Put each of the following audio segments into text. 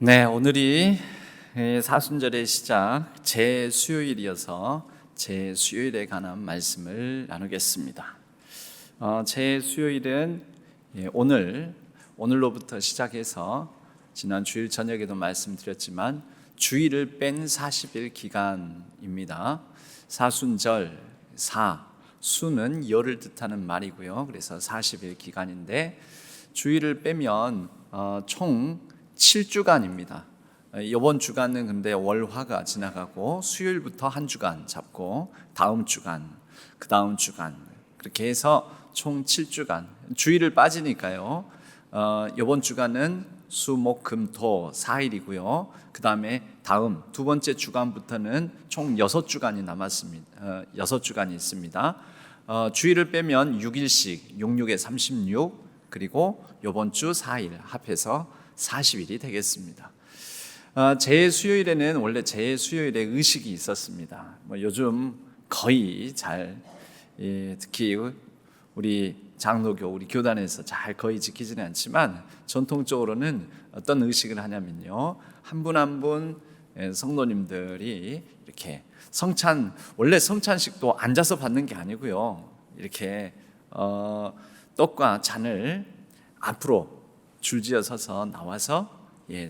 네, 오늘이 사순절의 시작 제수요일이어서 제수요일에 관한 말씀을 나누겠습니다. 제수요일은 오늘로부터 시작해서 지난 주일 저녁에도 말씀드렸지만 주일을 뺀 40일 기간입니다. 사순절, 수는 열을 뜻하는 말이고요. 그래서 40일 기간인데 주일을 빼면 총 7주간입니다. 이번 주간은 근데 월화가 지나가고 수요일부터 한 주간 잡고 다음 주간, 그 다음 주간 그렇게 해서 총 7주간 주일을 빠지니까요. 이번 주간은 수, 목, 금, 토 4일이고요. 그 다음에 다음 두 번째 주간부터는 총 6주간이 남았습니다. 6주간이 있습니다. 주일을 빼면 6일씩 66에 36 그리고 이번 주 4일 합해서 40일이 되겠습니다. 제수요일에는 원래 제수요일에 의식이 있었습니다. 요즘 거의 특히 우리 장로교, 우리 교단에서 잘 거의 지키지는 않지만 전통적으로는 어떤 의식을 하냐면요, 한 분 한 분 성도님들이 이렇게 원래 성찬식도 앉아서 받는 게 아니고요, 이렇게 떡과 잔을 앞으로 줄지어 서서 나와서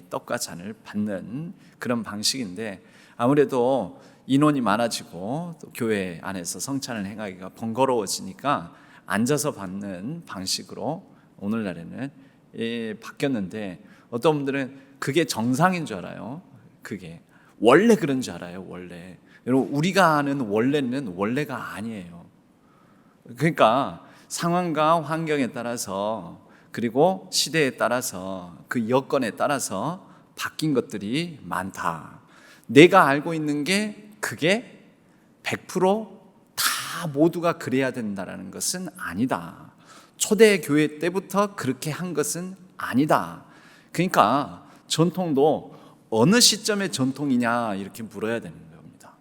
떡과 잔을 받는 그런 방식인데, 아무래도 인원이 많아지고 또 교회 안에서 성찬을 행하기가 번거로워지니까 앉아서 받는 방식으로 오늘날에는 바뀌었는데, 어떤 분들은 그게 정상인 줄 알아요. 그게 원래 그런 줄 알아요. 원래 여러분, 우리가 아는 원래는 원래가 아니에요. 그러니까 상황과 환경에 따라서, 그리고 시대에 따라서, 그 여건에 따라서 바뀐 것들이 많다. 내가 알고 있는 게 그게 100%다 모두가 그래야 된다는 것은 아니다. 초대 교회 때부터 그렇게 한 것은 아니다. 그러니까 전통도 어느 시점의 전통이냐 이렇게 물어야 되는 겁니다.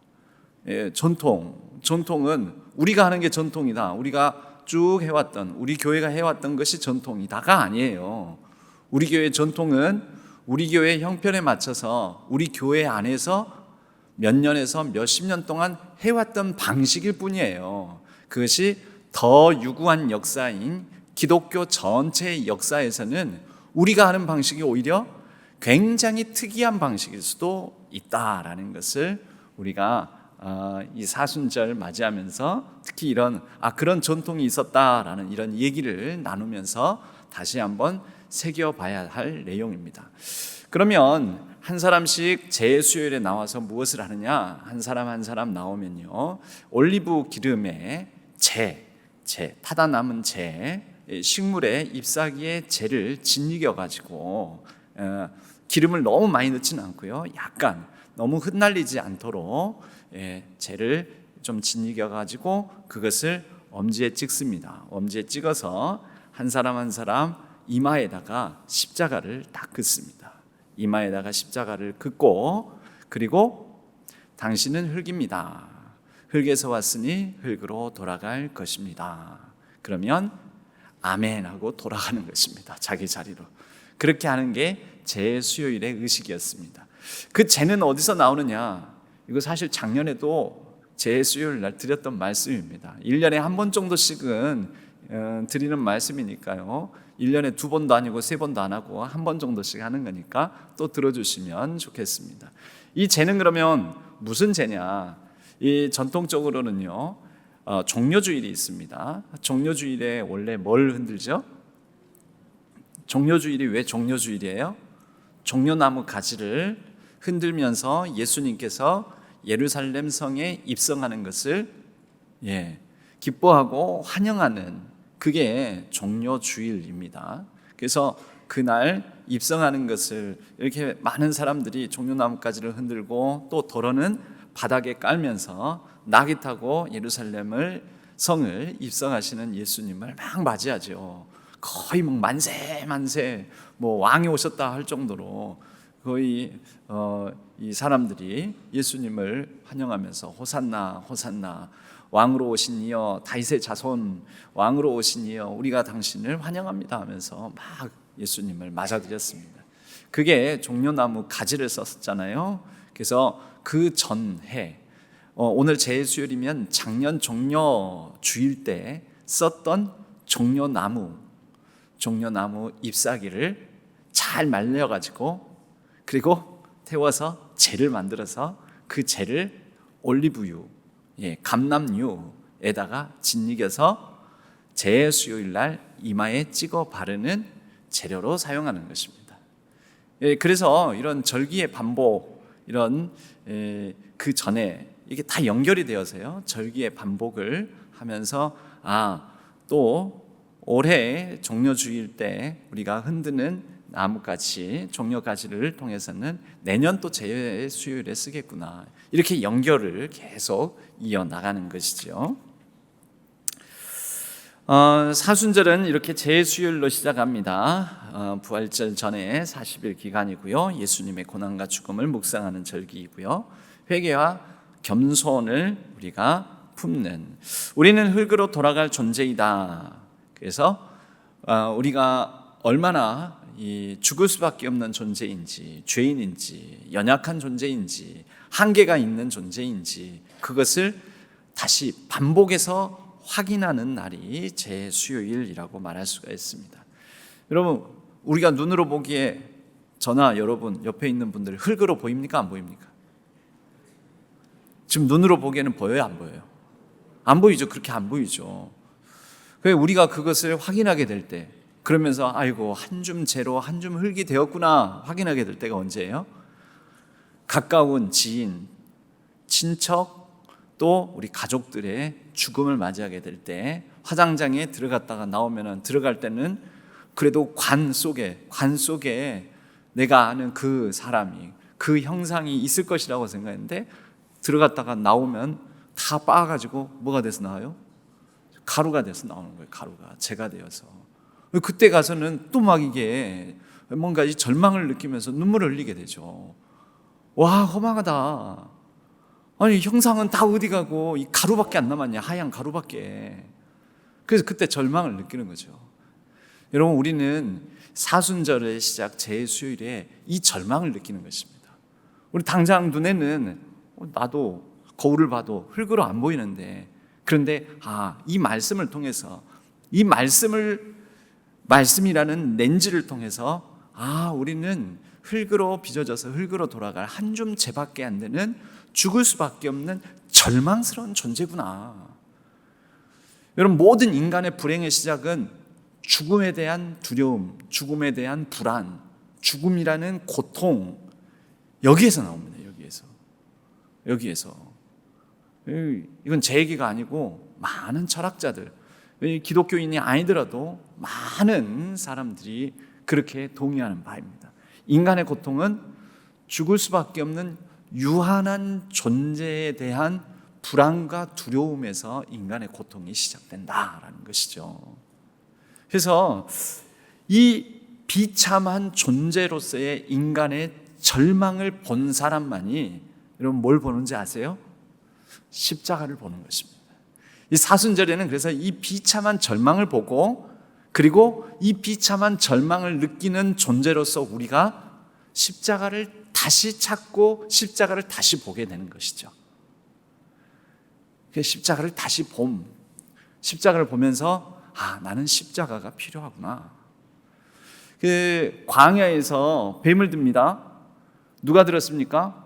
전통은 우리가 하는 게 전통이다, 우리가 쭉 해왔던, 우리 교회가 해왔던 것이 전통이다가 아니에요. 우리 교회의 전통은 우리 교회의 형편에 맞춰서 우리 교회 안에서 몇 년에서 몇십 년 동안 해왔던 방식일 뿐이에요. 그것이 더 유구한 역사인 기독교 전체의 역사에서는 우리가 하는 방식이 오히려 굉장히 특이한 방식일 수도 있다라는 것을 우리가 이 사순절 맞이하면서 특히 그런 전통이 있었다라는 이런 얘기를 나누면서 다시 한번 새겨봐야 할 내용입니다. 그러면 한 사람씩 제수요일에 나와서 무엇을 하느냐? 한 사람 한 사람 나오면요, 올리브 기름에 타다 남은 식물의 잎사귀에 재를 짓이겨 가지고, 기름을 너무 많이 넣지는 않고요, 약간 너무 흩날리지 않도록 재를 좀 짓이겨 가지고 그것을 엄지에 찍습니다. 엄지에 찍어서 한 사람 한 사람 이마에다가 십자가를 딱 긋습니다. 이마에다가 십자가를 긋고, 그리고 당신은 흙입니다. 흙에서 왔으니 흙으로 돌아갈 것입니다. 그러면 아멘 하고 돌아가는 것입니다. 자기 자리로. 그렇게 하는 게 제수요일의 의식이었습니다. 그 재는 어디서 나오느냐? 이거 사실 작년에도 제수요일 날 드렸던 말씀입니다. 1년에 한 번 정도씩은 드리는 말씀이니까요, 1년에 2번도 아니고 3번도 안 하고 한 번 정도씩 하는 거니까 또 들어주시면 좋겠습니다. 이 재는 그러면 무슨 재냐? 이 전통적으로는요, 종려주일이 있습니다. 종려주일에 원래 뭘 흔들죠? 종려주일이 왜 종려주일이에요? 종려나무 가지를 흔들면서 예수님께서 예루살렘 성에 입성하는 것을 기뻐하고 환영하는, 그게 종려주일입니다. 그래서 그날 입성하는 것을 이렇게 많은 사람들이 종려나무 가지를 흔들고, 또 도로는 바닥에 깔면서 나귀 타고 예루살렘을 성을 입성하시는 예수님을 막 맞이하죠. 거의 막 만세 왕이 오셨다 할 정도로 거의 이 사람들이 예수님을 환영하면서 호산나 호산나, 왕으로 오신 이여 다윗의 자손, 왕으로 오신 이여 우리가 당신을 환영합니다 하면서 막 예수님을 맞아들였습니다. 그게 종려나무 가지를 썼었잖아요. 그래서 그 전해, 오늘 제수요일이면 작년 종려 주일 때 썼던 종려나무 잎사귀를 잘 말려가지고 그리고 태워서 재를 만들어서 그 재를 올리브유, 감람유에다가 짓이겨서 제수요일 날 이마에 찍어 바르는 재료로 사용하는 것입니다. 그래서 이런 절기의 반복, 이런 그 전에 이게 다 연결이 되어서요. 절기의 반복을 하면서 또 올해 종려주일 때 우리가 흔드는 나뭇가지, 종려가지를 통해서는 내년 또 제수요일에 쓰겠구나. 이렇게 연결을 계속 이어나가는 것이죠. 사순절은 이렇게 제수요일로 시작합니다. 부활절 전에 40일 기간이고요. 예수님의 고난과 죽음을 묵상하는 절기이고요. 회개와 겸손을 우리가 품는, 우리는 흙으로 돌아갈 존재이다. 그래서 우리가 얼마나 죽을 수밖에 없는 존재인지, 죄인인지, 연약한 존재인지, 한계가 있는 존재인지, 그것을 다시 반복해서 확인하는 날이 제수요일이라고 말할 수가 있습니다. 여러분, 우리가 눈으로 보기에 저나 여러분 옆에 있는 분들 흙으로 보입니까? 안 보입니까? 지금 눈으로 보기에는 보여요? 안 보여요? 안 보이죠. 그렇게 안 보이죠. 우리가 그것을 확인하게 될 때, 그러면서 아이고 한 줌 재로 한 줌 흙이 되었구나 확인하게 될 때가 언제예요? 가까운 지인, 친척, 또 우리 가족들의 죽음을 맞이하게 될 때, 화장장에 들어갔다가 나오면 들어갈 때는 그래도 관 속에 내가 아는 그 사람이, 그 형상이 있을 것이라고 생각했는데 들어갔다가 나오면 다 빠가지고 뭐가 돼서 나와요? 가루가 돼서 나오는 거예요. 가루가 재가 되어서. 그때 가서는 또 막 이게 뭔가 이 절망을 느끼면서 눈물을 흘리게 되죠. 와, 허망하다. 아니 형상은 다 어디 가고 이 가루밖에 안 남았냐, 하얀 가루밖에. 그래서 그때 절망을 느끼는 거죠. 여러분, 우리는 사순절의 시작 제수요일에 이 절망을 느끼는 것입니다. 우리 당장 눈에는 나도 거울을 봐도 흙으로 안 보이는데, 그런데 이 말씀을 통해서, 이 말씀이라는 렌즈를 통해서 우리는 흙으로 빚어져서 흙으로 돌아갈 한 줌 재밖에 안 되는 죽을 수밖에 없는 절망스러운 존재구나. 여러분, 모든 인간의 불행의 시작은 죽음에 대한 두려움, 죽음에 대한 불안, 죽음이라는 고통, 여기에서 나옵니다. 여기에서. 이건 제 얘기가 아니고 많은 철학자들, 기독교인이 아니더라도 많은 사람들이 그렇게 동의하는 바입니다. 인간의 고통은 죽을 수밖에 없는 유한한 존재에 대한 불안과 두려움에서 인간의 고통이 시작된다라는 것이죠. 그래서 이 비참한 존재로서의 인간의 절망을 본 사람만이, 여러분 뭘 보는지 아세요? 십자가를 보는 것입니다. 이 사순절에는 그래서 이 비참한 절망을 보고, 그리고 이 비참한 절망을 느끼는 존재로서 우리가 십자가를 다시 찾고 십자가를 다시 보게 되는 것이죠. 십자가를 다시 십자가를 보면서 나는 십자가가 필요하구나. 광야에서 뱀을 듭니다. 누가 들었습니까?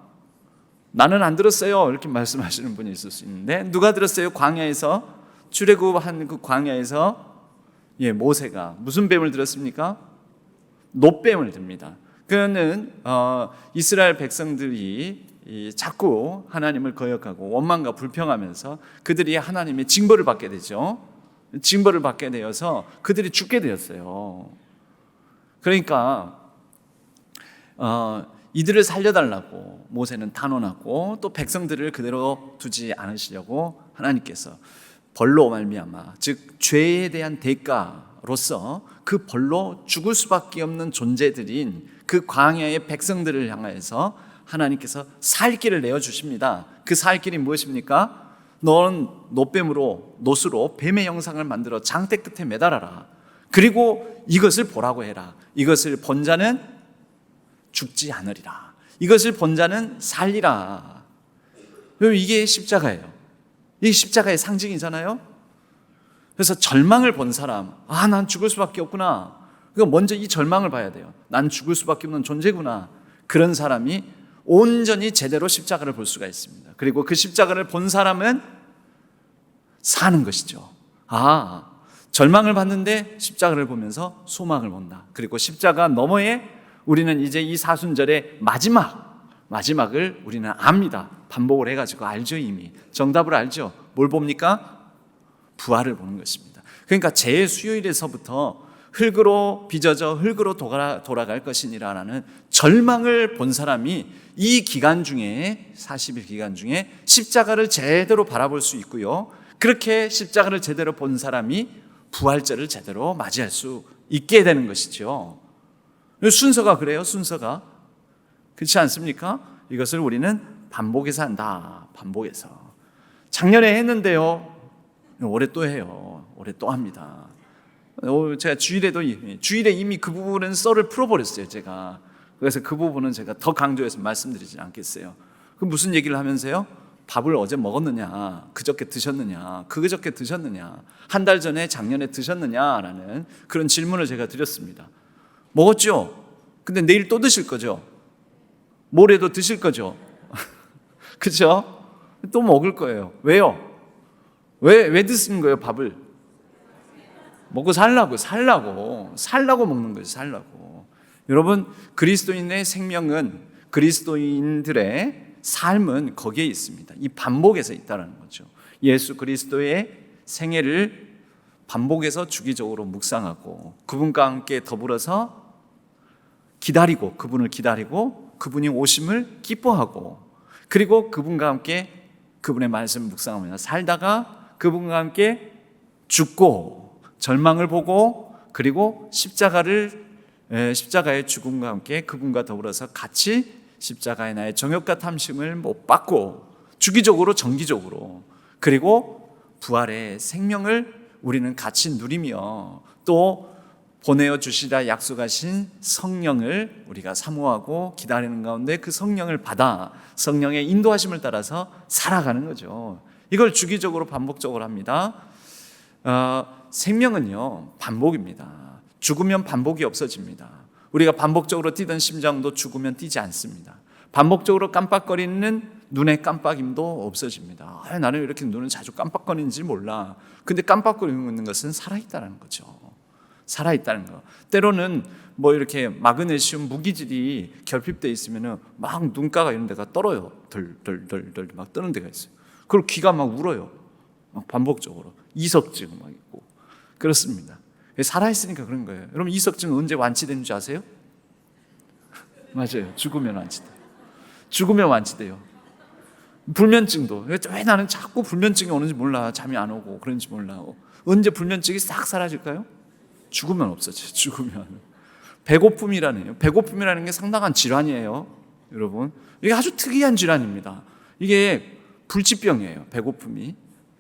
나는 안 들었어요. 이렇게 말씀하시는 분이 있을 수 있는데, 누가 들었어요? 광야에서, 출애굽한 그 광야에서 모세가 무슨 뱀을 들었습니까? 놋뱀을 듭니다. 그는 이스라엘 백성들이 자꾸 하나님을 거역하고 원망과 불평하면서 그들이 하나님의 징벌을 받게 되죠. 징벌을 받게 되어서 그들이 죽게 되었어요. 그러니까 이들을 살려달라고 모세는 단언하고, 또 백성들을 그대로 두지 않으시려고 하나님께서 벌로 말미암아, 즉 죄에 대한 대가로서 그 벌로 죽을 수밖에 없는 존재들인 그 광야의 백성들을 향하여서 하나님께서 살 길을 내어주십니다. 그 살 길이 무엇입니까? 너는 놋으로 뱀의 형상을 만들어 장대 끝에 매달아라. 그리고 이것을 보라고 해라. 이것을 본 자는 죽지 않으리라. 이것을 본 자는 살리라. 이게 십자가예요. 이게 십자가의 상징이잖아요. 그래서 절망을 본 사람, 난 죽을 수밖에 없구나. 그러니까 먼저 이 절망을 봐야 돼요. 난 죽을 수밖에 없는 존재구나. 그런 사람이 온전히 제대로 십자가를 볼 수가 있습니다. 그리고 그 십자가를 본 사람은 사는 것이죠. 절망을 봤는데 십자가를 보면서 소망을 본다. 그리고 십자가 너머에 우리는 이제 이 사순절의 마지막을 우리는 압니다. 반복을 해가지고 알죠. 이미 정답을 알죠. 뭘 봅니까? 부활을 보는 것입니다. 그러니까 제 수요일에서부터 흙으로 빚어져 흙으로 돌아갈 것이니라라는 절망을 본 사람이 이 기간 중에 40일 기간 중에 십자가를 제대로 바라볼 수 있고요. 그렇게 십자가를 제대로 본 사람이 부활절을 제대로 맞이할 수 있게 되는 것이죠. 순서가 그래요. 순서가 그렇지 않습니까? 이것을 우리는 반복해서 한다. 반복해서. 작년에 했는데요. 올해 또 해요. 올해 또 합니다. 제가 주일에 이미 그 부분은 썰을 풀어버렸어요. 제가. 그래서 그 부분은 제가 더 강조해서 말씀드리지 않겠어요. 그 무슨 얘기를 하면서요? 밥을 어제 먹었느냐, 그저께 드셨느냐, 그저께 드셨느냐, 한 달 전에 작년에 드셨느냐라는 그런 질문을 제가 드렸습니다. 먹었죠? 근데 내일 또 드실 거죠? 모레도 드실 거죠? 그렇죠? 또 먹을 거예요. 왜요? 왜 드시는 거예요, 밥을? 먹고 살라고 먹는 거죠. 살라고. 여러분, 그리스도인의 생명은, 그리스도인들의 삶은 거기에 있습니다. 이 반복에서 있다는 거죠. 예수 그리스도의 생애를 반복해서 주기적으로 묵상하고 그분과 함께 더불어서 기다리고, 그분을 기다리고 그분이 오심을 기뻐하고, 그리고 그분과 함께 그분의 말씀을 묵상하며 살다가 그분과 함께 죽고 절망을 보고, 그리고 십자가의 죽음과 함께 그분과 더불어서 같이 십자가의 나의 정욕과 탐심을 못 받고 주기적으로 정기적으로, 그리고 부활의 생명을 우리는 같이 누리며 또 보내어 주시라 약속하신 성령을 우리가 사모하고 기다리는 가운데 그 성령을 받아 성령의 인도하심을 따라서 살아가는 거죠. 이걸 주기적으로 반복적으로 합니다. 생명은요, 반복입니다. 죽으면 반복이 없어집니다. 우리가 반복적으로 뛰던 심장도 죽으면 뛰지 않습니다. 반복적으로 깜빡거리는 눈의 깜빡임도 없어집니다. 나는 왜 이렇게 눈을 자주 깜빡거리는지 몰라. 근데 깜빡거리고 있는 것은 살아있다는 거죠. 살아있다는 거. 때로는 이렇게 마그네슘 무기질이 결핍되어 있으면 막 눈가가 이런 데가 떨어요. 덜덜덜덜 막 뜨는 데가 있어요. 그리고 귀가 막 울어요. 막 반복적으로. 이석증 막 있고. 그렇습니다. 살아있으니까 그런 거예요. 여러분, 이석증 언제 완치되는 줄 아세요? 맞아요. 죽으면 완치돼요. 죽으면 완치돼요. 불면증도. 왜 나는 자꾸 불면증이 오는지 몰라. 잠이 안 오고 그런지 몰라. 언제 불면증이 싹 사라질까요? 죽으면 없어져요. 죽으면. 배고픔이라는 게 상당한 질환이에요. 여러분, 이게 아주 특이한 질환입니다. 이게 불치병이에요.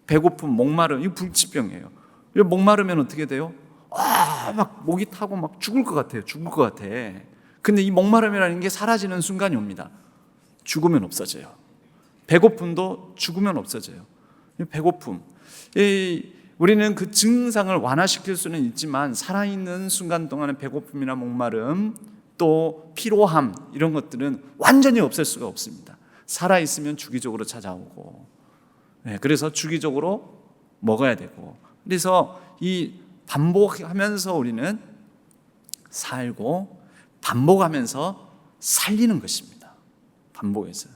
배고픔, 목마름, 이거 불치병이에요. 목마르면 어떻게 돼요? 막 목이 타고 막 죽을 것 같아요. 근데 이 목마름이라는 게 사라지는 순간이 옵니다. 죽으면 없어져요. 배고픔도 죽으면 없어져요. 배고픔. 우리는 그 증상을 완화시킬 수는 있지만 살아있는 순간 동안의 배고픔이나 목마름, 또 피로함, 이런 것들은 완전히 없앨 수가 없습니다. 살아있으면 주기적으로 찾아오고, 그래서 주기적으로 먹어야 되고, 그래서 이 반복하면서 우리는 살고 반복하면서 살리는 것입니다. 반복해서.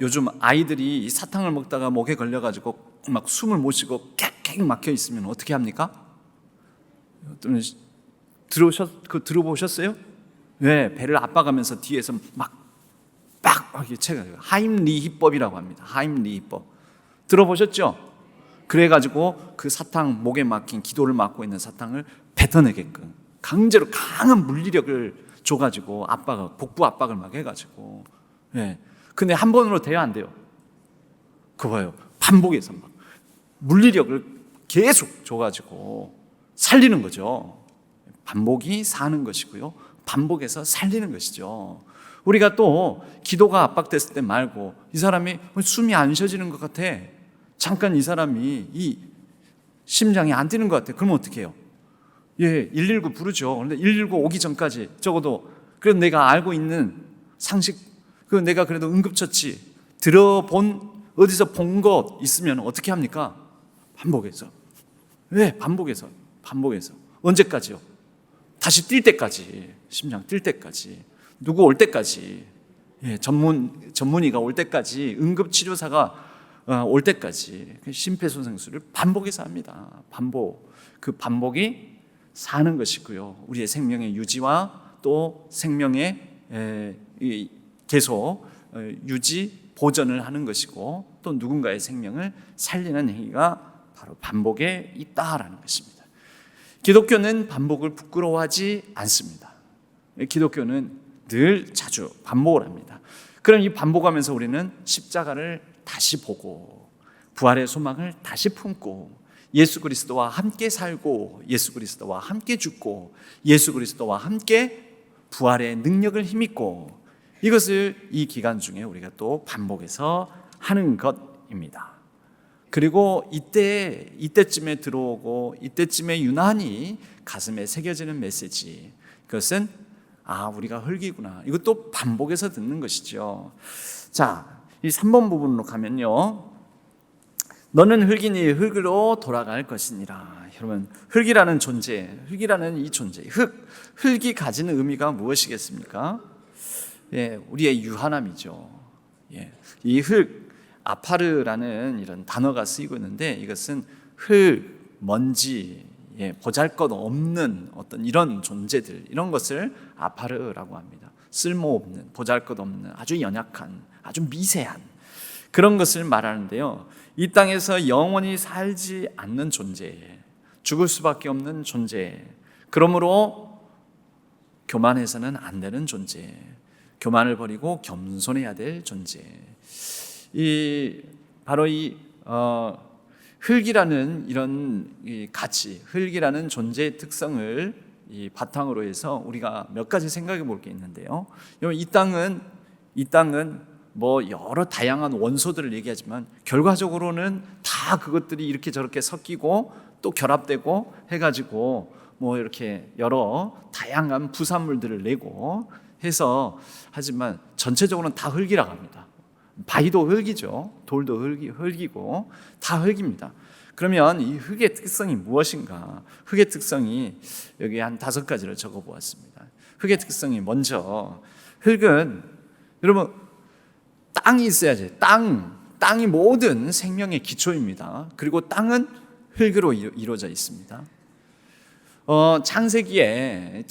요즘 아이들이 사탕을 먹다가 목에 걸려가지고 막 숨을 못 쉬고 객객 막혀 있으면 어떻게 합니까? 들어보셨어요? 네, 배를 압박하면서 뒤에서 하임리히법이라고 합니다. 하임리히법. 들어보셨죠? 그래가지고 그 사탕, 목에 막힌, 기도를 막고 있는 사탕을 뱉어내게끔 강제로 강한 물리력을 줘가지고 복부 압박을 막 해가지고. 근데 한 번으로 돼요, 안 돼요? 그거 봐요. 반복해서 막 물리력을 계속 줘가지고 살리는 거죠. 반복이 사는 것이고요. 반복해서 살리는 것이죠. 우리가 또 기도가 압박됐을 때 말고 이 사람이 숨이 안 쉬어지는 것 같아. 잠깐 이 사람이 이 심장이 안 뛰는 것 같아. 그러면 어떻게 해요? 119 부르죠. 그런데 119 오기 전까지 적어도 그래도 내가 알고 있는 상식, 내가 그래도 응급처치 들어본 어디서 본 것 있으면 어떻게 합니까? 반복해서. 왜? 반복해서. 언제까지요? 다시 뛸 때까지. 심장 뛸 때까지. 누구 올 때까지. 전문의가 올 때까지. 응급치료사가 올 때까지. 심폐소생술을 반복해서 합니다. 그 반복이 사는 것이고요. 우리의 생명의 유지와 또 생명의 계속 유지, 보전을 하는 것이고 또 누군가의 생명을 살리는 행위가 바로 반복에 있다라는 것입니다. 기독교는 반복을 부끄러워하지 않습니다. 기독교는 늘 자주 반복을 합니다. 그럼 이 반복하면서 우리는 십자가를 다시 보고 부활의 소망을 다시 품고 예수 그리스도와 함께 살고 예수 그리스도와 함께 죽고 예수 그리스도와 함께 부활의 능력을 힘입고 이것을 이 기간 중에 우리가 또 반복해서 하는 것입니다. 그리고 이때쯤에 들어오고 이때쯤에 유난히 가슴에 새겨지는 메시지, 그것은 우리가 흙이구나. 이것도 반복해서 듣는 것이죠. 자, 이 3번 부분으로 가면요, 너는 흙이니 흙으로 돌아갈 것이니라. 여러분, 흙이라는 이 존재, 흙이 가지는 의미가 무엇이겠습니까? 우리의 유한함이죠. 이 흙, 아파르라는 이런 단어가 쓰이고 있는데 이것은 흙, 먼지, 보잘것 없는 어떤 이런 존재들, 이런 것을 아파르라고 합니다. 쓸모없는, 보잘것 없는, 아주 연약한, 아주 미세한 그런 것을 말하는데요, 이 땅에서 영원히 살지 않는 존재, 죽을 수밖에 없는 존재, 그러므로 교만해서는 안 되는 존재, 교만을 버리고 겸손해야 될 존재. 바로 흙이라는 이런 가치, 흙이라는 존재의 특성을 바탕으로 해서 우리가 몇 가지 생각해 볼 게 있는데요. 이 땅은 뭐 여러 다양한 원소들을 얘기하지만 결과적으로는 다 그것들이 이렇게 저렇게 섞이고 또 결합되고 해가지고 뭐 이렇게 여러 다양한 부산물들을 내고 해서 하지만 전체적으로는 다 흙이라고 합니다. 바위도 흙이죠. 돌도 흙이고 다 흙입니다. 그러면 이 흙의 특성이 무엇인가? 흙의 특성이 여기 한 5가지를 적어보았습니다. 흙의 특성이 먼저, 흙은 여러분 땅이 있어야지. 땅이 모든 생명의 기초입니다. 그리고 땅은 흙으로 이루어져 있습니다. 창세기에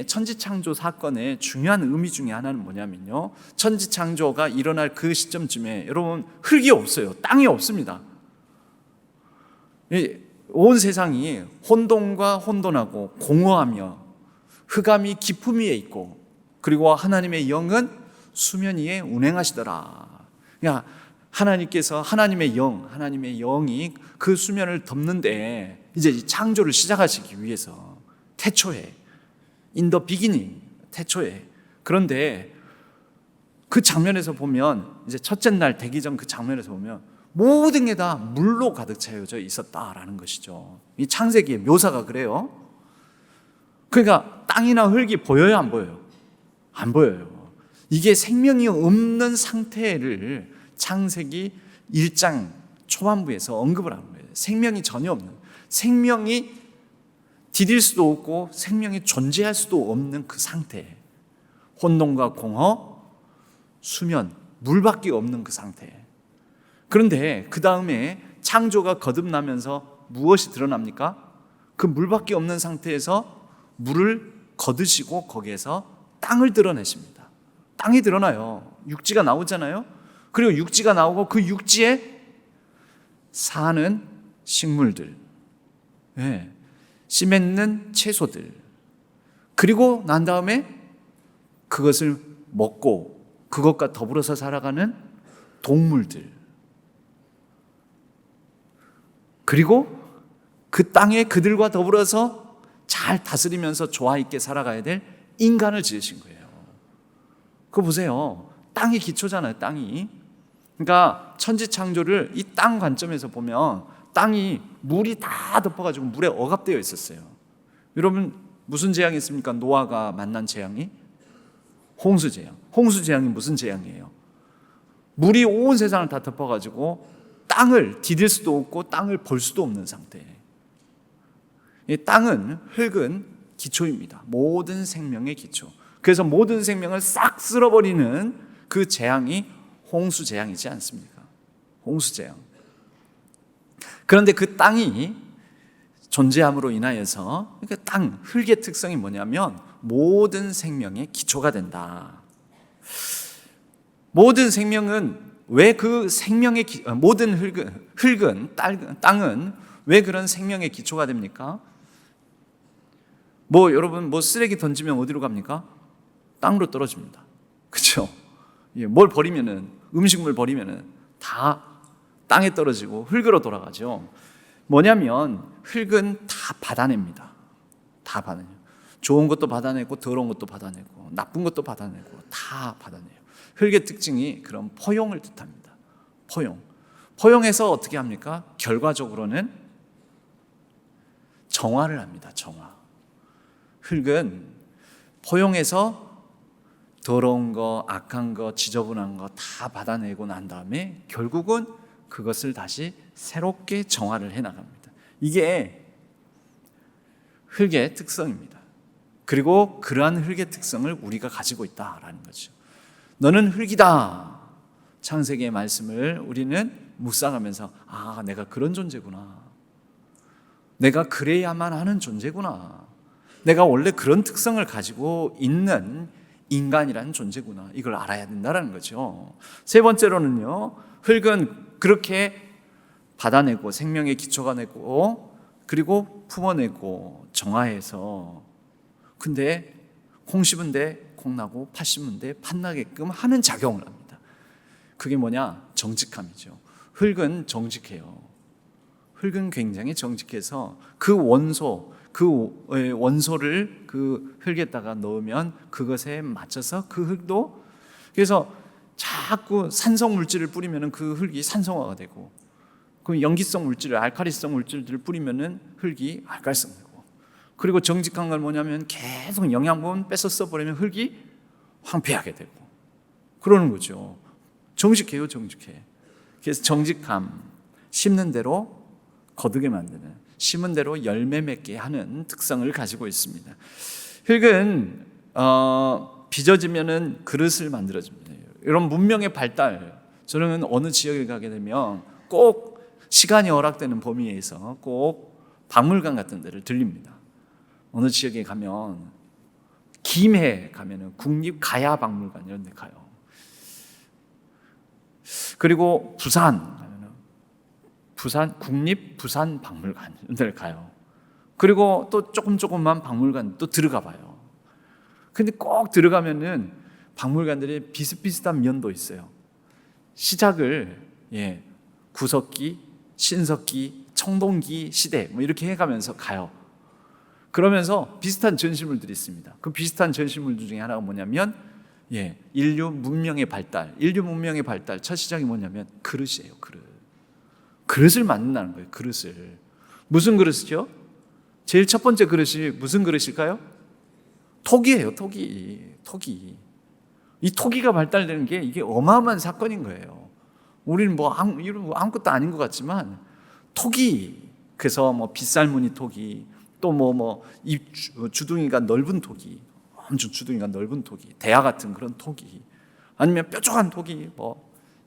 천지창조 사건의 중요한 의미 중에 하나는 뭐냐면요, 천지창조가 일어날 그 시점쯤에 여러분 흙이 없어요. 땅이 없습니다. 온 세상이 혼돈과 혼돈하고 공허하며 흑암이 깊음 위에 있고 그리고 하나님의 영은 수면 위에 운행하시더라. 그러니까 하나님의 영이 그 수면을 덮는데 이제 이 창조를 시작하시기 위해서 태초에 in the beginning, 태초에. 그런데 그 장면에서 보면 이제 첫째 날 되기 전 그 장면에서 보면 모든 게 다 물로 가득 차여져 있었다라는 것이죠. 이 창세기의 묘사가 그래요. 그러니까 땅이나 흙이 보여요, 안 보여요? 안 보여요. 이게 생명이 없는 상태를 창세기 1장 초반부에서 언급을 하는 거예요. 생명이 전혀 없는, 생명이 디딜 수도 없고 생명이 존재할 수도 없는 그 상태, 혼돈과 공허, 수면, 물밖에 없는 그 상태. 그런데 그 다음에 창조가 거듭나면서 무엇이 드러납니까? 그 물밖에 없는 상태에서 물을 거두시고 거기에서 땅을 드러내십니다. 땅이 드러나요. 육지가 나오잖아요. 그리고 육지가 나오고 그 육지에 사는 식물들, 씨 맺는 채소들, 그리고 난 다음에 그것을 먹고 그것과 더불어서 살아가는 동물들, 그리고 그 땅에 그들과 더불어서 잘 다스리면서 조화 있게 살아가야 될 인간을 지으신 거예요. 그거 보세요. 땅이 기초잖아요, 땅이. 그러니까 천지 창조를 이 땅 관점에서 보면 땅이 물이 다 덮어가지고 물에 억압되어 있었어요. 여러분 무슨 재앙이 있습니까? 노아가 만난 재앙이? 홍수재앙. 홍수재앙이 무슨 재앙이에요? 물이 온 세상을 다 덮어가지고 땅을 디딜 수도 없고 땅을 볼 수도 없는 상태. 이 땅은 흙은 기초입니다. 모든 생명의 기초. 그래서 모든 생명을 싹 쓸어버리는 그 재앙이 홍수재앙이지 않습니까? 홍수재앙. 그런데 그 땅이 존재함으로 인하여서 그러니까 땅, 흙의 특성이 뭐냐면 모든 생명의 기초가 된다. 모든 생명은 왜 그 생명의 모든 흙은 땅은 왜 그런 생명의 기초가 됩니까? 여러분 쓰레기 던지면 어디로 갑니까? 땅으로 떨어집니다. 그렇죠? 뭘 버리면은 음식물 버리면은 다 땅에 떨어지고 흙으로 돌아가죠. 뭐냐면 흙은 다 받아냅니다. 다 받아내요. 좋은 것도 받아내고 더러운 것도 받아내고 나쁜 것도 받아내고 다 받아내요. 흙의 특징이 그런 포용을 뜻합니다. 포용해서 어떻게 합니까? 결과적으로는 정화를 합니다. 정화. 흙은 포용해서 더러운 거, 악한 거, 지저분한 거 다 받아내고 난 다음에 결국은 그것을 다시 새롭게 정화를 해나갑니다. 이게 흙의 특성입니다. 그리고 그러한 흙의 특성을 우리가 가지고 있다라는 거죠. 너는 흙이다. 창세기의 말씀을 우리는 묵상하면서 내가 그런 존재구나. 내가 그래야만 하는 존재구나. 내가 원래 그런 특성을 가지고 있는 인간이라는 존재구나. 이걸 알아야 된다는 거죠. 세 번째로는요, 흙은 그렇게 받아내고 생명의 기초가 내고 그리고 품어내고 정화해서 근데 콩 심은 데 콩 나고 팥 심은 데 팥 나게끔 하는 작용을 합니다. 그게 뭐냐? 정직함이죠. 흙은 정직해요. 흙은 굉장히 정직해서 그 원소를 그 흙에다가 넣으면 그것에 맞춰서 그 흙도 그래서 자꾸 산성 물질을 뿌리면 그 흙이 산성화가 되고 그 염기성 물질을 알칼리성 물질들을 뿌리면 흙이 알칼성 되고 그리고 정직한 건 뭐냐면 계속 영양분 뺏어 써버리면 흙이 황폐하게 되고 그러는 거죠. 정직해요, 정직해. 그래서 정직함, 심는 대로 거두게 만드는, 심은 대로 열매 맺게 하는 특성을 가지고 있습니다. 흙은 빚어지면은 그릇을 만들어줍니다. 이런 문명의 발달, 저는 어느 지역에 가게 되면 꼭 시간이 허락되는 범위에서 꼭 박물관 같은 데를 들립니다. 어느 지역에 가면 김해 가면은 국립가야박물관 이런 데 가요. 그리고 부산 국립부산박물관 이런 데를 가요. 그리고 또 조금만 박물관 또 들어가 봐요. 근데 꼭 들어가면은 박물관들이 비슷비슷한 면도 있어요. 시작을 구석기, 신석기, 청동기 시대 이렇게 해가면서 가요. 그러면서 비슷한 전시물들이 있습니다. 그 비슷한 전시물들 중에 하나가 뭐냐면 인류 문명의 발달 첫 시작이 뭐냐면 그릇이에요. 그릇을 만든다는 거예요. 그릇을. 무슨 그릇이죠? 제일 첫 번째 그릇이 무슨 그릇일까요? 토기예요. 토기. 이 토기가 발달되는 게 이게 어마어마한 사건인 거예요. 우리는 아무것도 아닌 것 같지만 토기, 그래서 빗살무늬 토기, 또 이 주둥이가 넓은 토기, 엄청 주둥이가 넓은 토기, 대야 같은 그런 토기, 아니면 뾰족한 토기,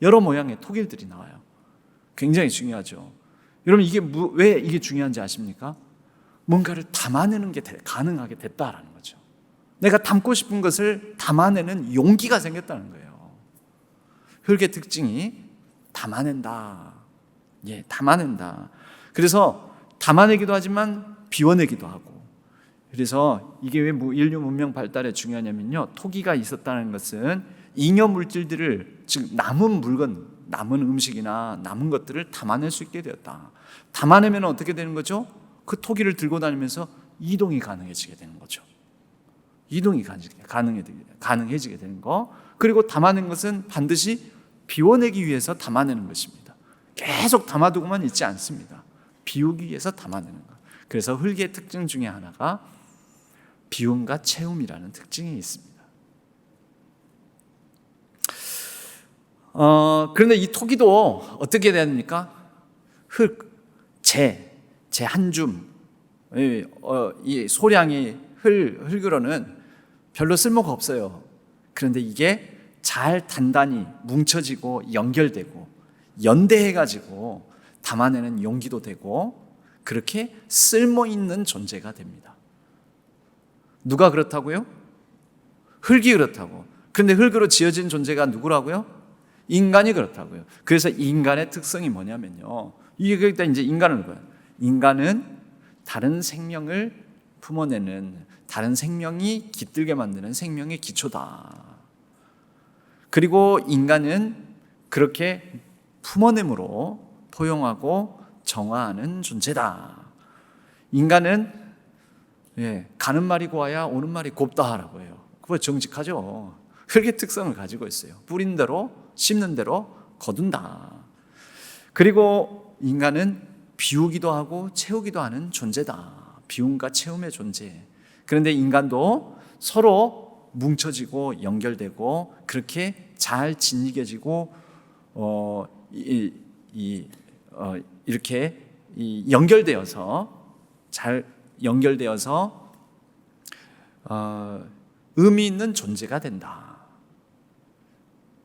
여러 모양의 토기들이 나와요. 굉장히 중요하죠. 여러분 왜 이게 중요한지 아십니까? 뭔가를 담아내는 게 가능하게 됐다라는 거죠. 내가 담고 싶은 것을 담아내는 용기가 생겼다는 거예요. 흙의 특징이 담아낸다. 담아낸다. 그래서 담아내기도 하지만 비워내기도 하고. 그래서 이게 왜 인류 문명 발달에 중요하냐면요, 토기가 있었다는 것은 잉여 물질들을, 즉 남은 물건, 남은 음식이나 남은 것들을 담아낼 수 있게 되었다. 담아내면 어떻게 되는 거죠? 그 토기를 들고 다니면서 이동이 가능해지게 되는 거죠. 이동이 가능해지게 되는 거. 그리고 담아낸 것은 반드시 비워내기 위해서 담아내는 것입니다. 계속 담아두고만 있지 않습니다. 비우기 위해서 담아내는 것. 그래서 흙의 특징 중에 하나가 비움과 채움이라는 특징이 있습니다. 그런데 이 토기도 어떻게 해야 됩니까? 흙, 재 한 줌, 이 소량의 흙으로는 별로 쓸모가 없어요. 그런데 이게 잘 단단히 뭉쳐지고 연결되고 연대해가지고 담아내는 용기도 되고 그렇게 쓸모있는 존재가 됩니다. 누가 그렇다고요? 흙이 그렇다고. 그런데 흙으로 지어진 존재가 누구라고요? 인간이 그렇다고요. 그래서 인간의 특성이 뭐냐면요, 이게 일단 이제 인간을 봐요. 인간은 다른 생명을 품어내는, 다른 생명이 깃들게 만드는 생명의 기초다. 그리고 인간은 그렇게 품어냄으로 포용하고 정화하는 존재다. 인간은 가는 말이 고와야 오는 말이 곱다라고 해요. 그거 정직하죠. 흙의 특성을 가지고 있어요. 뿌린 대로 심는 대로 거둔다. 그리고 인간은 비우기도 하고 채우기도 하는 존재다. 비움과 채움의 존재. 그런데 인간도 서로 뭉쳐지고 연결되고 그렇게 잘 짓이겨지고 이렇게 잘 연결되어서 의미 있는 존재가 된다.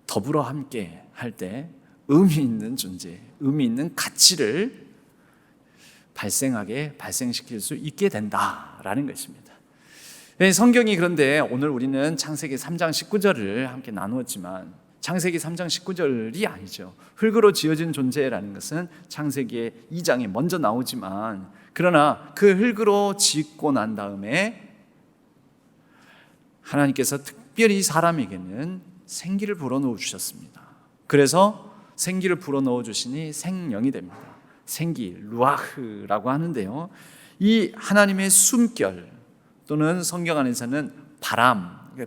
더불어 함께 할 때 의미 있는 존재, 의미 있는 가치를 발생시킬 수 있게 된다라는 것입니다. 성경이 그런데 오늘 우리는 창세기 3장 19절을 함께 나누었지만 창세기 3장 19절이 아니죠. 흙으로 지어진 존재라는 것은 창세기 2장에 먼저 나오지만 그러나 그 흙으로 짓고 난 다음에 하나님께서 특별히 사람에게는 생기를 불어넣어 주셨습니다. 그래서 생기를 불어넣어 주시니 생명이 됩니다. 생기, 루아흐라고 하는데요, 이 하나님의 숨결 또는 성경 안에서는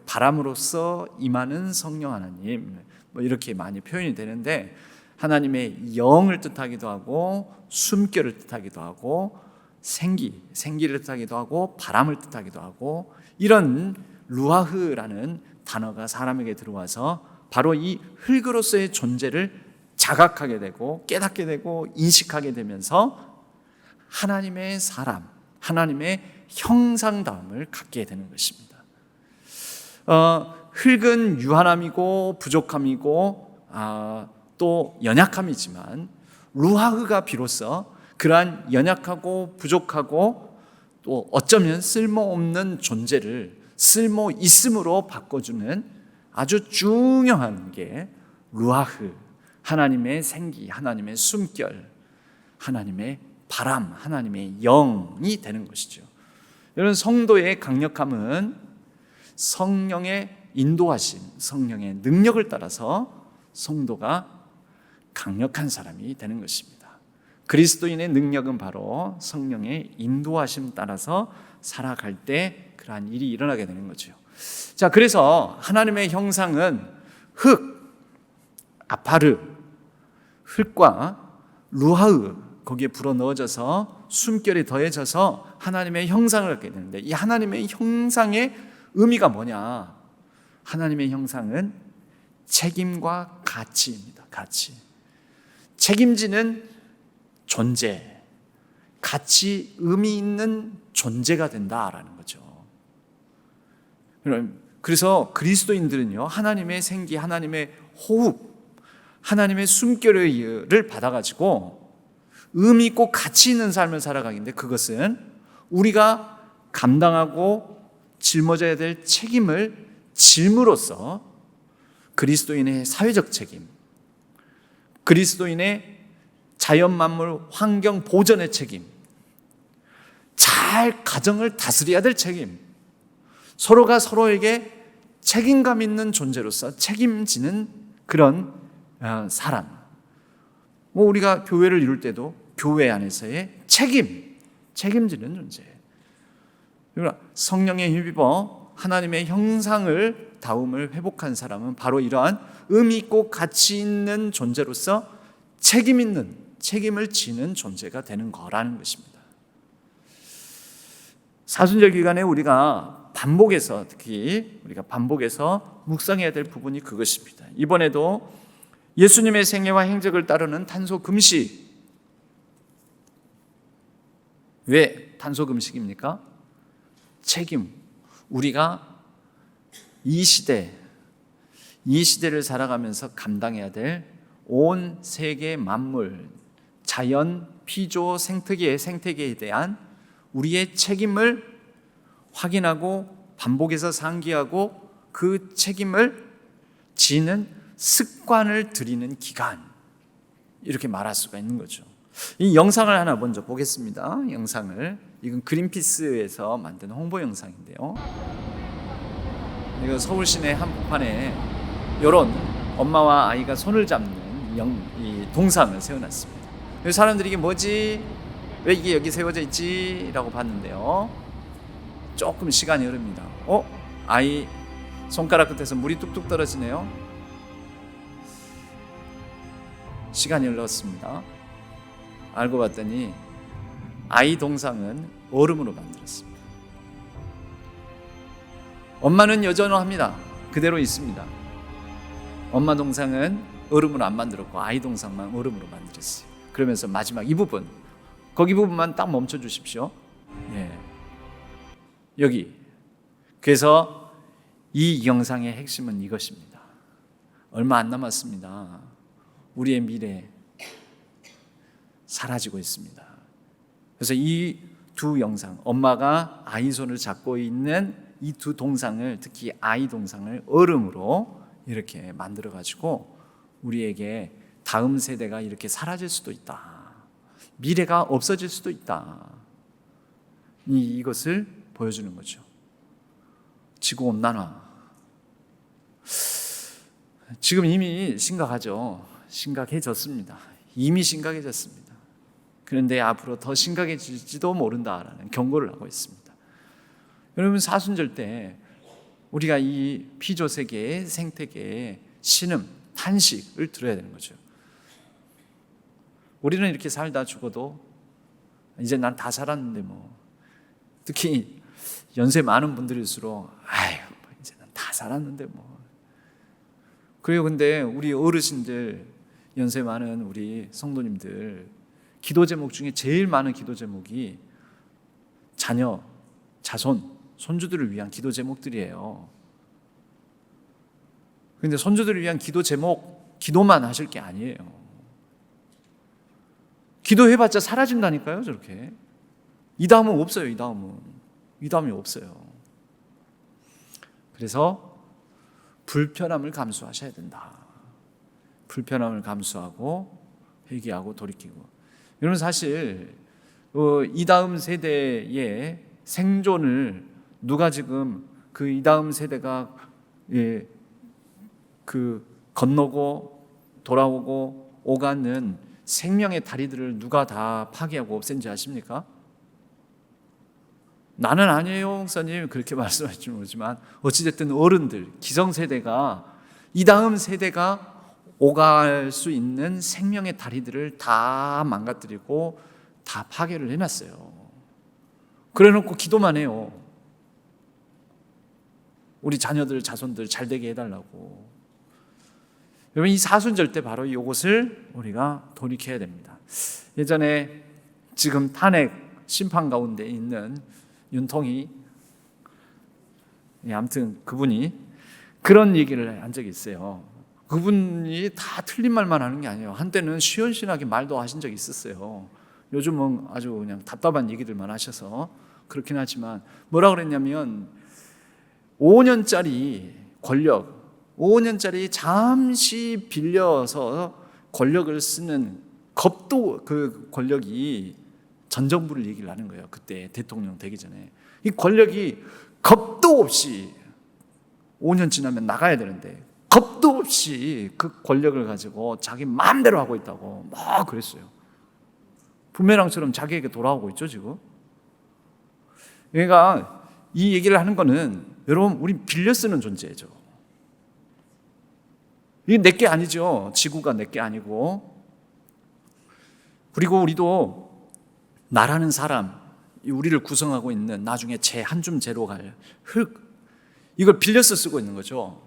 바람으로서 임하는 성령 하나님, 이렇게 많이 표현이 되는데 하나님의 영을 뜻하기도 하고 숨결을 뜻하기도 하고 생기를 뜻하기도 하고 바람을 뜻하기도 하고, 이런 루아흐라는 단어가 사람에게 들어와서 바로 이 흙으로서의 존재를 자각하게 되고 깨닫게 되고 인식하게 되면서 하나님의 사람, 하나님의 형상다움을 갖게 되는 것입니다. 흙은 유한함이고 부족함이고 또 연약함이지만 루아흐가 비로소 그러한 연약하고 부족하고 또 어쩌면 쓸모없는 존재를 쓸모 있음으로 바꿔주는 아주 중요한 게 루아흐, 하나님의 생기, 하나님의 숨결, 하나님의 바람, 하나님의 영이 되는 것이죠. 이런 성도의 강력함은 성령의 인도하심, 성령의 능력을 따라서 성도가 강력한 사람이 되는 것입니다. 그리스도인의 능력은 바로 성령의 인도하심 따라서 살아갈 때 그러한 일이 일어나게 되는 거죠. 자, 그래서 하나님의 형상은 흙, 아파르, 흙과 루하흐, 거기에 불어넣어져서 숨결이 더해져서 하나님의 형상을 갖게 되는데, 이 하나님의 형상의 의미가 뭐냐? 하나님의 형상은 책임과 가치입니다. 가치. 책임지는 존재, 가치, 의미 있는 존재가 된다라는 거죠. 그래서 그리스도인들은요, 하나님의 생기, 하나님의 호흡, 하나님의 숨결을 받아가지고 의미 있고 가치 있는 삶을 살아가는데, 그것은 우리가 감당하고 짊어져야 될 책임을 짐으로써 그리스도인의 사회적 책임, 그리스도인의 자연 만물 환경 보전의 책임, 잘 가정을 다스려야 될 책임, 서로가 서로에게 책임감 있는 존재로서 책임지는 그런 사람. 우리가 교회를 이룰 때도 교회 안에서의 책임지는 존재. 성령에 힘입어 하나님의 형상을 다움을 회복한 사람은 바로 이러한 의미 있고 가치 있는 존재로서 책임 있는, 책임을 지는 존재가 되는 거라는 것입니다. 사순절 기간에 우리가 반복해서, 특히 우리가 반복해서 묵상해야 될 부분이 그것입니다. 이번에도 예수님의 생애와 행적을 따르는 탄소금식. 왜 탄소금식입니까? 책임. 우리가 이 시대를 살아가면서 감당해야 될 온 세계 만물, 자연, 피조, 생태계에 대한 우리의 책임을 확인하고 반복해서 상기하고 그 책임을 지는 습관을 들이는 기간, 이렇게 말할 수가 있는 거죠. 이 영상을 하나 먼저 보겠습니다. 영상을. 이건 그린피스에서 만든 홍보 영상인데요. 이거 서울 시내 한복판에 이런 엄마와 아이가 손을 잡는 이 동상을 세워놨습니다. 사람들이 이게 뭐지? 왜 이게 여기 세워져 있지? 라고 봤는데요. 조금 시간이 흐릅니다. 아이 손가락 끝에서 물이 뚝뚝 떨어지네요. 시간이 흘렀습니다. 알고 봤더니 아이 동상은 얼음으로 만들었습니다. 엄마는 여전합니다. 그대로 있습니다. 엄마 동상은 얼음으로 안 만들었고 아이 동상만 얼음으로 만들었어요. 그러면서 마지막 이 부분, 거기 부분만 딱 멈춰 주십시오. 여기. 그래서 이 영상의 핵심은 이것입니다. 얼마 안 남았습니다. 우리의 미래 사라지고 있습니다. 그래서 이 두 영상, 엄마가 아이 손을 잡고 있는 이 두 동상을, 특히 아이 동상을 얼음으로 이렇게 만들어 가지고 우리에게 다음 세대가 이렇게 사라질 수도 있다, 미래가 없어질 수도 있다, 이것을 보여주는 거죠. 지구온난화 지금 이미 심각하죠. 심각해졌습니다. 이미 심각해졌습니다. 그런데 앞으로 더 심각해질지도 모른다라는 경고를 하고 있습니다. 여러분, 사순절 때 우리가 이 피조세계의 생태계의 신음, 탄식을 들어야 되는 거죠. 우리는 이렇게 살다 죽어도 이제 난 다 살았는데 특히 연세 많은 분들일수록 이제 난 다 살았는데 그래요. 근데 우리 어르신들, 연세 많은 우리 성도님들, 기도 제목 중에 제일 많은 기도 제목이 자녀, 자손, 손주들을 위한 기도 제목들이에요. 그런데 손주들을 위한 기도 제목, 기도만 하실 게 아니에요. 기도해봤자 사라진다니까요, 저렇게. 이 다음은 없어요, 이 다음이 없어요. 그래서 불편함을 감수하셔야 된다. 불편함을 감수하고 회개하고 돌이키고. 여러분, 사실 이 다음 세대의 생존을 누가 지금 그 이 다음 세대가 그 건너고 돌아오고 오가는 생명의 다리들을 누가 다 파괴하고 없앤지 아십니까? 나는 아니에요, 목사님. 그렇게 말씀하시면 모르지만 어찌됐든 어른들, 기성세대가 이 다음 세대가 오갈 수 있는 생명의 다리들을 다 망가뜨리고 다 파괴를 해놨어요. 그래놓고 기도만 해요. 우리 자녀들, 자손들 잘 되게 해달라고. 여러분, 이 사순절 때 바로 이것을 우리가 돌이켜야 됩니다. 예전에 지금 탄핵 심판 가운데 있는 윤통이, 아무튼 그분이 그런 얘기를 한 적이 있어요. 그분이 다 틀린 말만 하는 게 아니에요. 한때는 시원시원하게 말도 하신 적이 있었어요. 요즘은 아주 그냥 답답한 얘기들만 하셔서 그렇긴 하지만 뭐라 그랬냐면 5년짜리 권력, 5년짜리 잠시 빌려서 권력을 쓰는 겁도, 그 권력이 전 정부를 얘기를 하는 거예요. 그때 대통령 되기 전에 이 권력이 겁도 없이 5년 지나면 나가야 되는데 겁도 없이 그 권력을 가지고 자기 마음대로 하고 있다고 막 그랬어요. 부메랑처럼 자기에게 돌아오고 있죠, 지금. 그러니까 이 얘기를 하는 거는 여러분, 우린 빌려 쓰는 존재죠. 이게 내게 아니죠. 지구가 내게 아니고. 그리고 우리도 나라는 사람, 우리를 구성하고 있는 나중에 한 줌 재로 갈 흙, 이걸 빌려서 쓰고 있는 거죠.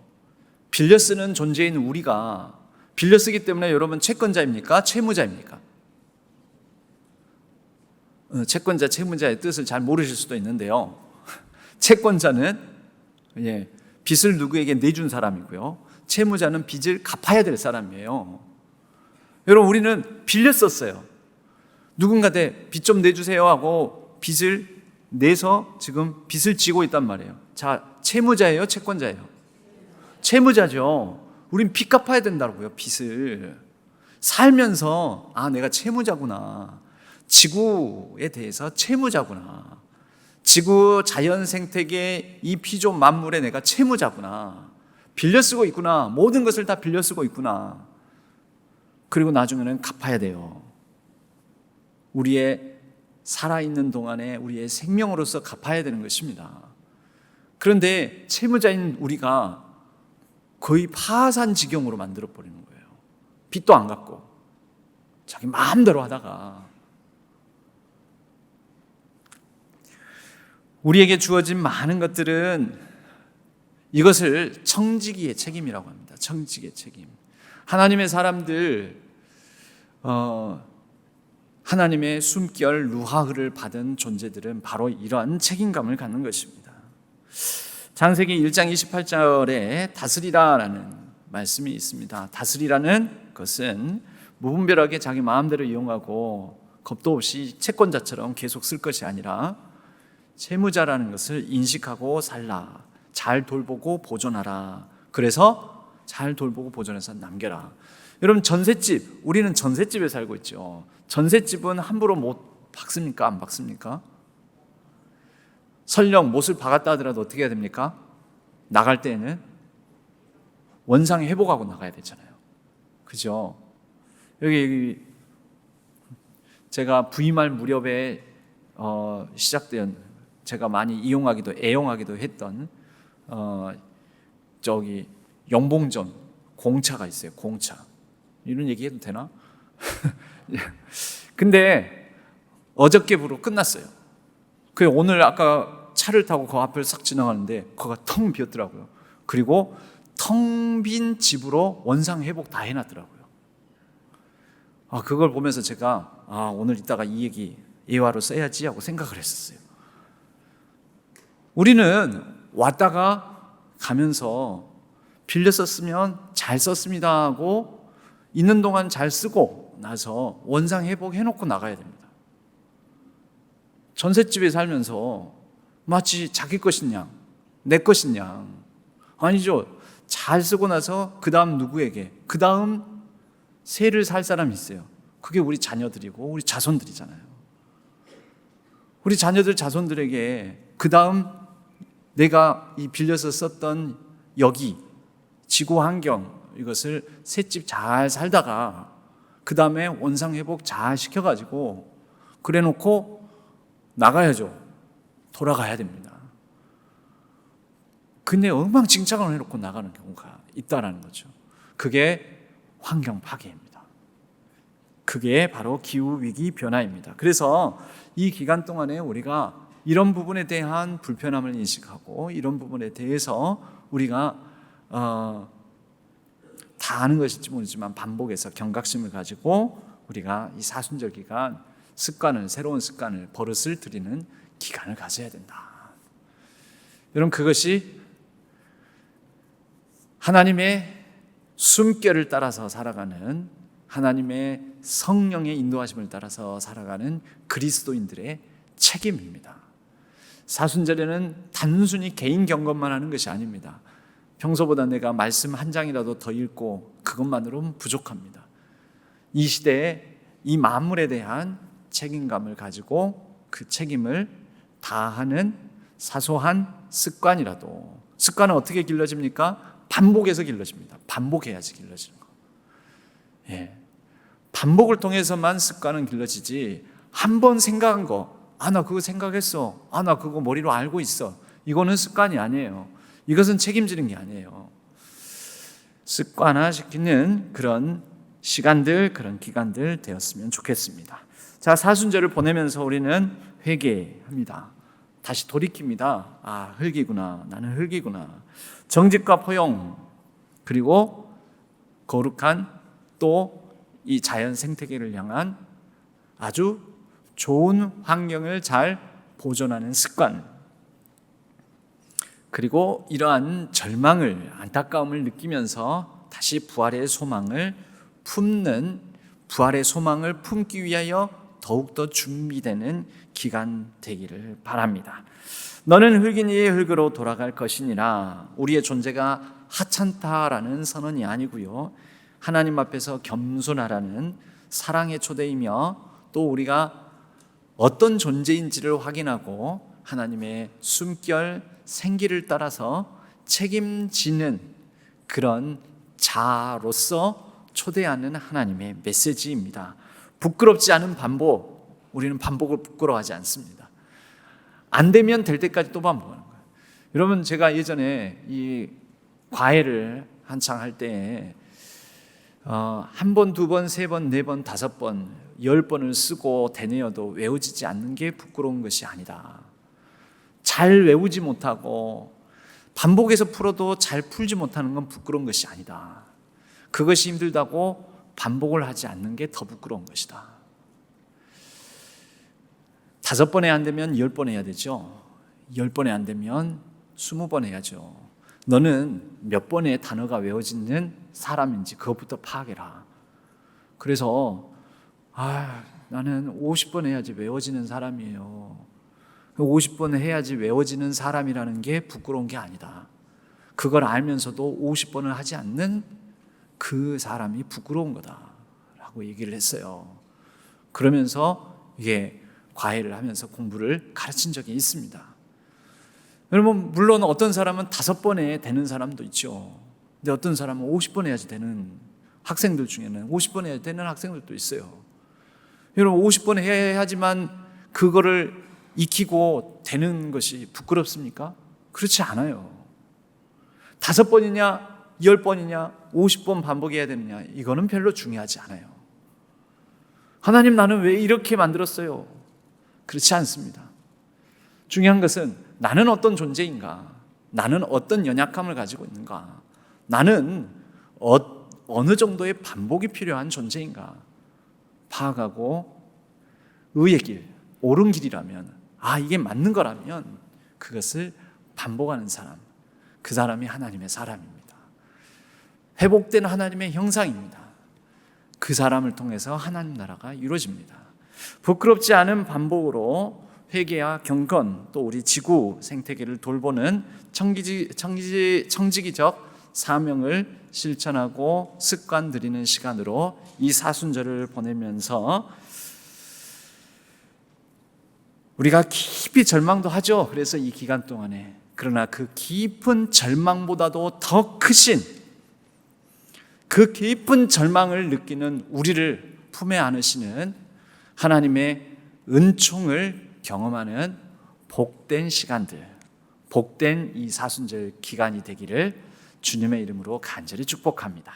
빌려 쓰는 존재인 우리가 빌려 쓰기 때문에 여러분 채권자입니까? 채무자입니까? 채권자, 채무자의 뜻을 잘 모르실 수도 있는데요. 채권자는 빚을 누구에게 내준 사람이고요. 채무자는 빚을 갚아야 될 사람이에요. 여러분, 우리는 빌려 썼어요. 누군가한테 빚 좀 내주세요 하고 빚을 내서 지금 빚을 지고 있단 말이에요. 자, 채무자예요? 채권자예요? 채무자죠. 우린 빚 갚아야 된다고요. 빚을 살면서 내가 채무자구나. 지구에 대해서 채무자구나. 지구 자연 생태계 이 피조 만물에 내가 채무자구나. 빌려 쓰고 있구나. 모든 것을 다 빌려 쓰고 있구나. 그리고 나중에는 갚아야 돼요. 우리의 살아있는 동안에 우리의 생명으로서 갚아야 되는 것입니다. 그런데 채무자인 우리가 거의 파산지경으로 만들어버리는 거예요. 빚도 안 갚고 자기 마음대로 하다가 우리에게 주어진 많은 것들은 이것을 청지기의 책임이라고 합니다. 청지기의 책임. 하나님의 사람들, 하나님의 숨결 루하흐를 받은 존재들은 바로 이러한 책임감을 갖는 것입니다. 창세기 1장 28절에 다스리라라는 말씀이 있습니다. 다스리라는 것은 무분별하게 자기 마음대로 이용하고 겁도 없이 채권자처럼 계속 쓸 것이 아니라 채무자라는 것을 인식하고 살라. 잘 돌보고 보존하라. 그래서 잘 돌보고 보존해서 남겨라. 여러분, 전셋집, 우리는 전셋집에 살고 있죠. 전셋집은 함부로 못 박습니까? 안 박습니까? 설령 못을 박았다 하더라도 어떻게 해야 됩니까? 나갈 때에는 원상 회복하고 나가야 되잖아요. 그죠? 여기 제가 부임할 무렵에 시작된, 제가 많이 이용하기도 애용하기도 했던 저기 영봉전 공차가 있어요. 공차. 이런 얘기 해도 되나? 근데 어저께부로 끝났어요. 그 오늘 아까 차를 타고 그 앞을 싹 지나가는데 거기가 텅 비었더라고요. 그리고 텅 빈 집으로 원상 회복 다 해놨더라고요. 그걸 보면서 제가 오늘 이따가 이 얘기 예화로 써야지 하고 생각을 했었어요. 우리는 왔다가 가면서 빌려 썼으면 잘 썼습니다 하고 있는 동안 잘 쓰고 나서 원상 회복해놓고 나가야 됩니다. 전셋집에 살면서 마치 자기 것인 양, 내 것인 양. 아니죠. 잘 쓰고 나서 그 다음 누구에게, 그 다음 세를 살 사람이 있어요. 그게 우리 자녀들이고 우리 자손들이잖아요. 우리 자녀들, 자손들에게 그 다음 내가 이 빌려서 썼던 여기 지구 환경, 이것을 셋집 잘 살다가 그 다음에 원상 회복 잘 시켜가지고 그래 놓고 나가야죠. 돌아가야 됩니다. 근데 엉망진창을 해놓고 나가는 경우가 있다는 거죠. 그게 환경 파괴입니다. 그게 바로 기후위기 변화입니다. 그래서 이 기간 동안에 우리가 이런 부분에 대한 불편함을 인식하고 이런 부분에 대해서 우리가 다 아는 것일지 모르지만 반복해서 경각심을 가지고 우리가 이 사순절 기간 새로운 습관을, 버릇을 들이는 기간을 가져야 된다. 여러분, 그것이 하나님의 숨결을 따라서 살아가는, 하나님의 성령의 인도하심을 따라서 살아가는 그리스도인들의 책임입니다. 사순절에는 단순히 개인 경건만 하는 것이 아닙니다. 평소보다 내가 말씀 한 장이라도 더 읽고 그것만으로는 부족합니다. 이 시대에 이 만물에 대한 책임감을 가지고 그 책임을 다하는 사소한 습관이라도, 습관은 어떻게 길러집니까? 반복해서 길러집니다. 반복해야지 길러지는 거. 반복을 통해서만 습관은 길러지지, 한 번 생각한 거, 나 그거 생각했어, 나 그거 머리로 알고 있어, 이거는 습관이 아니에요. 이것은 책임지는 게 아니에요. 습관화시키는 그런 시간들, 그런 기간들 되었으면 좋겠습니다. 자, 사순절을 보내면서 우리는 회개합니다. 다시 돌이킵니다. 아, 흙이구나. 나는 흙이구나. 정직과 포용, 그리고 거룩한 또 이 자연 생태계를 향한 아주 좋은 환경을 잘 보존하는 습관, 그리고 이러한 절망을, 안타까움을 느끼면서 다시 부활의 소망을 품는, 부활의 소망을 품기 위하여 더욱더 준비되는 기간 되기를 바랍니다. 너는 흙이니 흙으로 돌아갈 것이니라. 우리의 존재가 하찮다라는 선언이 아니고요, 하나님 앞에서 겸손하라는 사랑의 초대이며, 또 우리가 어떤 존재인지를 확인하고 하나님의 숨결, 생기를 따라서 책임지는 그런 자로서 초대하는 하나님의 메시지입니다. 부끄럽지 않은 반복, 우리는 반복을 부끄러워하지 않습니다. 안 되면 될 때까지 또 반복하는 거예요. 여러분, 제가 예전에 이 과외를 한창 할 때 한 번, 두 번, 세 번, 네 번, 다섯 번, 10번을 쓰고 되뇌어도 외워지지 않는 게 부끄러운 것이 아니다. 잘 외우지 못하고 반복해서 풀어도 잘 풀지 못하는 건 부끄러운 것이 아니다. 그것이 힘들다고 반복을 하지 않는 게 더 부끄러운 것이다. 5번에 안 되면 10번 해야 되죠. 10번에 안 되면 20번 해야죠. 너는 몇 번의 단어가 외워지는 사람인지 그것부터 파악해라. 그래서 나는 50번 해야지 외워지는 사람이에요. 50번 해야지 외워지는 사람이라는 게 부끄러운 게 아니다. 그걸 알면서도 50번을 하지 않는 그 사람이 부끄러운 거다라고 얘기를 했어요. 그러면서 이게 과외를 하면서 공부를 가르친 적이 있습니다. 여러분, 물론 어떤 사람은 5번에 되는 사람도 있죠. 근데 어떤 사람은 50번 해야지 되는 학생들 중에는 50번 해야 되는 학생들도 있어요. 여러분, 50번 해야지만 그거를 익히고 되는 것이 부끄럽습니까? 그렇지 않아요. 5번이냐 10번이냐 50번 반복해야 되느냐, 이거는 별로 중요하지 않아요. 하나님, 나는 왜 이렇게 만들었어요? 그렇지 않습니다. 중요한 것은 나는 어떤 존재인가? 나는 어떤 연약함을 가지고 있는가? 나는 어느 정도의 반복이 필요한 존재인가? 파악하고 의의 길, 옳은 길이라면, 이게 맞는 거라면 그것을 반복하는 사람, 그 사람이 하나님의 사람입니다. 회복된 하나님의 형상입니다. 그 사람을 통해서 하나님 나라가 이루어집니다. 부끄럽지 않은 반복으로 회개와 경건, 또 우리 지구 생태계를 돌보는 청지기적 사명을 실천하고 습관 들이는 시간으로 이 사순절을 보내면서 우리가 깊이 절망도 하죠. 그래서 이 기간 동안에, 그러나 그 깊은 절망보다도 더 크신 그 깊은 절망을 느끼는 우리를 품에 안으시는 하나님의 은총을 경험하는 복된 시간들, 복된 이 사순절 기간이 되기를 주님의 이름으로 간절히 축복합니다.